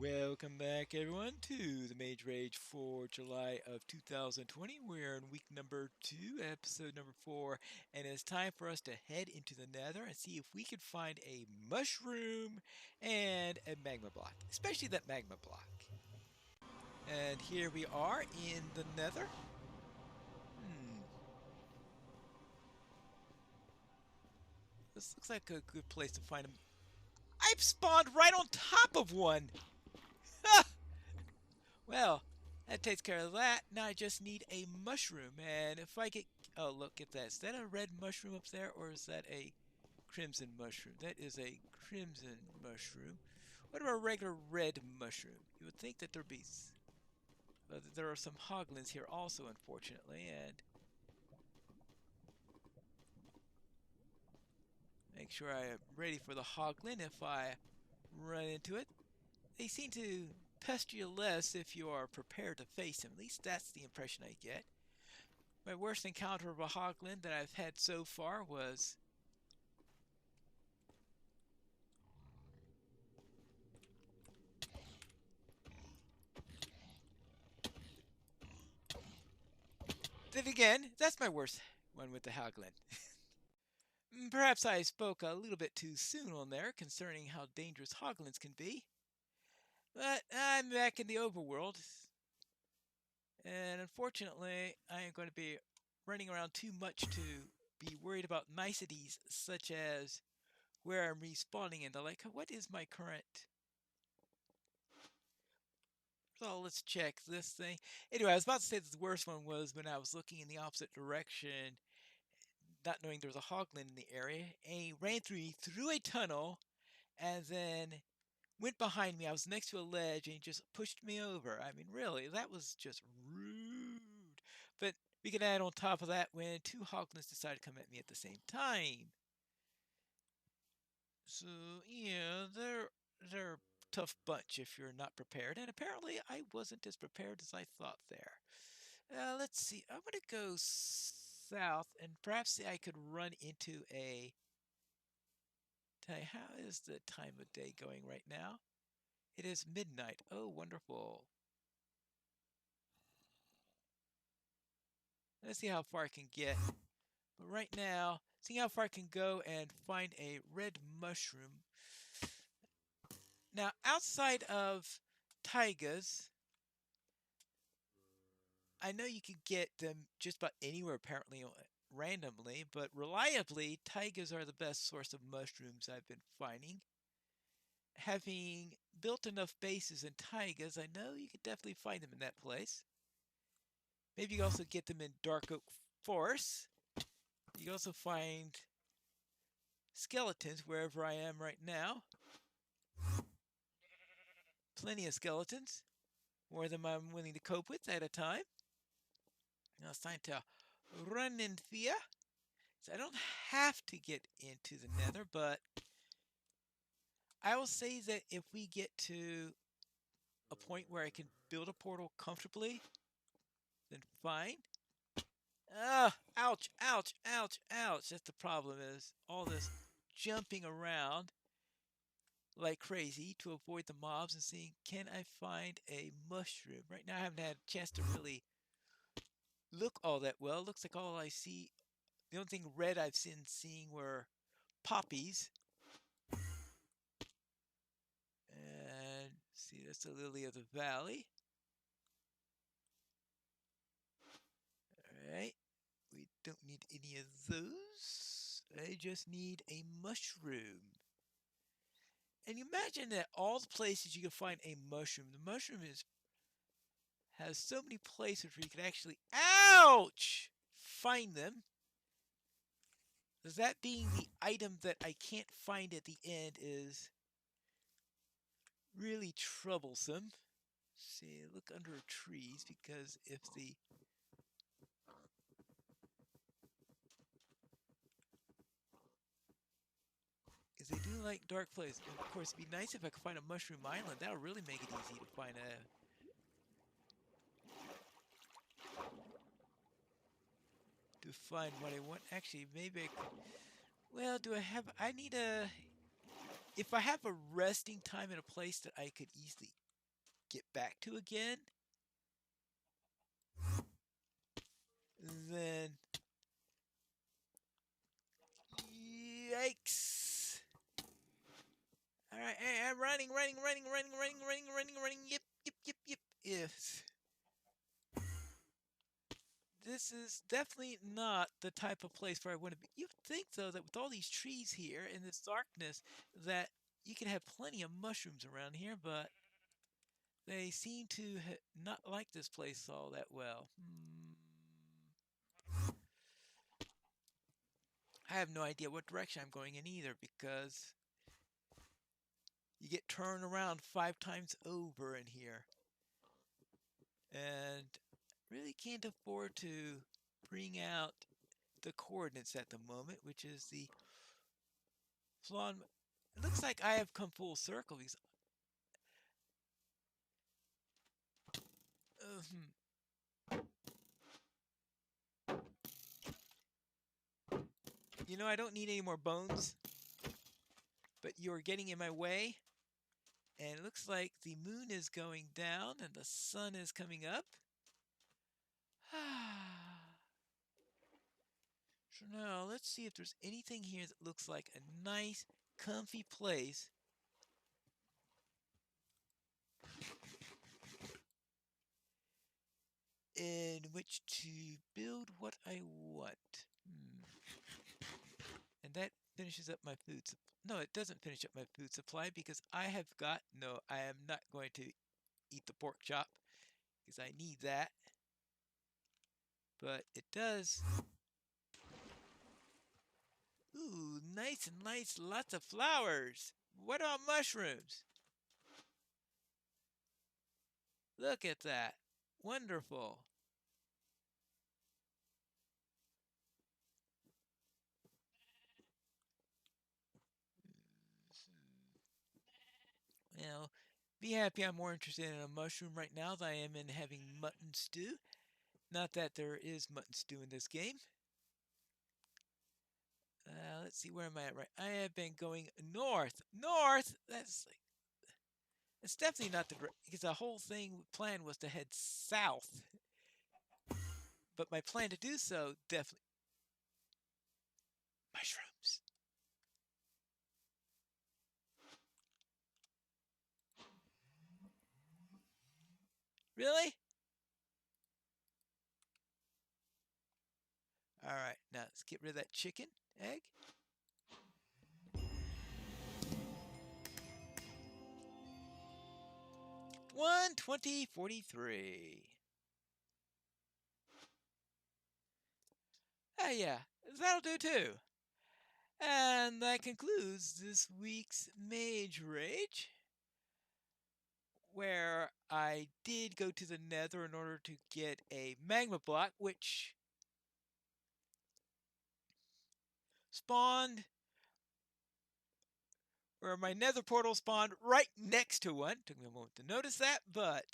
Welcome back, everyone, to the Mage Rage for July of 2020. We're in week number 2, episode number 4, and it's time for us to head into the Nether and see if we could find a mushroom and a magma block, especially that magma block. And here we are in the Nether. This looks like a good place to find them. I've spawned right on top of one! Well, that takes care of that. Now I just need a mushroom. And if I get... Oh, look at that. Is that a red mushroom up there? Or is that a crimson mushroom? That is a crimson mushroom. What about a regular red mushroom? You would think that there'd be... there are some hoglins here also, unfortunately. And... make sure I am ready for the hoglin if I run into it. They seem to pester you less if you are prepared to face them. At least that's the impression I get. My worst encounter of a hoglin that I've had so far was then again, that's my worst one with the hoglin. Perhaps I spoke a little bit too soon on there concerning how dangerous hoglins can be. But I'm back in the overworld. And unfortunately, I am going to be running around too much to be worried about niceties such as where I'm respawning and the like. What is my current... So let's check this thing. Anyway, I was about to say that the worst one was when I was looking in the opposite direction, not knowing there was a hoglin in the area, and he ran through me through a tunnel, and then went behind me. I was next to a ledge, and he just pushed me over. I mean, really, that was just rude. But we can add on top of that when two hoglins decided to come at me at the same time. So, yeah, they're a tough bunch if you're not prepared. And apparently I wasn't as prepared as I thought there. Let's see. I'm going to go south, and perhaps I could run into a... How is the time of day going right now? It is midnight. Oh, wonderful. Let's see how far I can get. But right now, seeing how far I can go and find a red mushroom. Now, outside of taigas, I know you can get them just about anywhere apparently randomly, but reliably, taigas are the best source of mushrooms I've been finding. Having built enough bases in taigas, I know you can definitely find them in that place. Maybe you can also get them in dark oak forests. You can also find skeletons wherever I am right now. Plenty of skeletons. More than I'm willing to cope with at a time. Now it's time to run in here. So I don't have to get into the Nether, but I will say that if we get to a point where I can build a portal comfortably, then fine. Ouch, ouch, ouch, ouch. That's the problem, is all this jumping around like crazy to avoid the mobs and seeing, can I find a mushroom? Right now I haven't had a chance to really look all that well. Looks like all I see, the only thing red I've been seeing were poppies. And see, that's the lily of the valley. Alright, we don't need any of those. I just need a mushroom. And you imagine that all the places you can find a mushroom, the mushroom has so many places where you can actually, ouch, find them. That being the item that I can't find at the end is really troublesome. See, look under trees, because if they do like dark places. And of course, it'd be nice if I could find a mushroom island. That'll really make it easy to find what I want. Actually, maybe I could... Well, I need a... If I have a resting time in a place that I could easily get back to again, then yikes. Alright, I'm running. Yep. Yes. This is definitely not the type of place where I want to be. You'd think, though, that with all these trees here and this darkness, that you could have plenty of mushrooms around here, but they seem to not like this place all that well. I have no idea what direction I'm going in either, because you get turned around 5 times over in here. And really can't afford to bring out the coordinates at the moment, which is the flaw. It looks like I have come full circle because you know, I don't need any more bones, but you're getting in my way. And it looks like the moon is going down and the sun is coming up. So now let's see if there's anything here that looks like a nice, comfy place in which to build what I want. And that finishes up my food supply. No, it doesn't finish up my food supply because I have got, no, I am not going to eat the pork chop because I need that. But it does. Ooh, nice and nice, lots of flowers. What are mushrooms? Look at that. Wonderful. Well, be happy I'm more interested in a mushroom right now than I am in having mutton stew. Not that there is mutton stew in this game. Let's see, where am I at right? I have been going north. North? It's definitely not because the whole plan was to head south. But my plan to do so definitely mushrooms. Really? All right, now let's get rid of that chicken egg. 120.43. Ah, yeah, that'll do too. And that concludes this week's Mage Rage, where I did go to the Nether in order to get a magma block, which spawned, where my Nether portal spawned right next to one. Took me a moment to notice that, but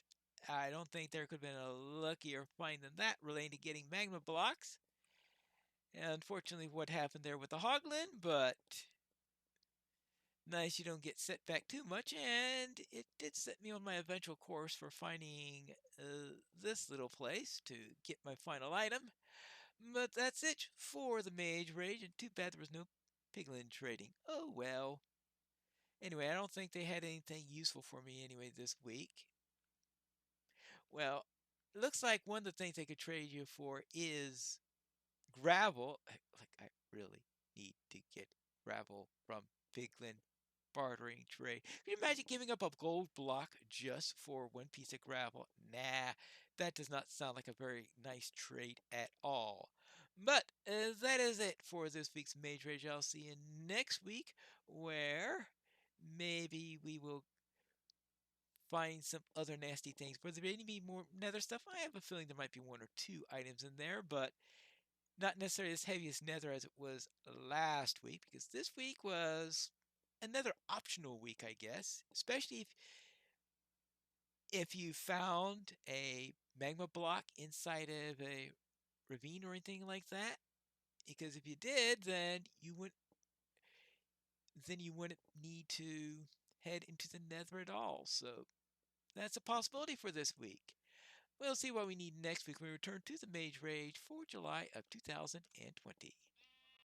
I don't think there could have been a luckier find than that relating to getting magma blocks. And unfortunately, what happened there with the Hoglin, but nice you don't get set back too much, and it did set me on my eventual course for finding this little place to get my final item. But that's it for the Mage Rage, and too bad there was no piglin trading. Oh well. Anyway, I don't think they had anything useful for me anyway this week. Well, it looks like one of the things they could trade you for is gravel. Like, I really need to get gravel from piglin bartering trade. Can you imagine giving up a gold block just for one piece of gravel? Nah, that does not sound like a very nice trade at all. But that is it for this week's Mage Rage. I'll see you next week, where maybe we will find some other nasty things. Will there be more nether stuff? I have a feeling there might be one or two items in there, but not necessarily as heavy as nether as it was last week, because this week was another optional week, I guess. Especially if you found a magma block inside of a ravine or anything like that. Because if you did, then you wouldn't need to head into the nether at all. So That's a possibility for this week. We'll see what we need next week when we return to the Mage Rage for July of 2020.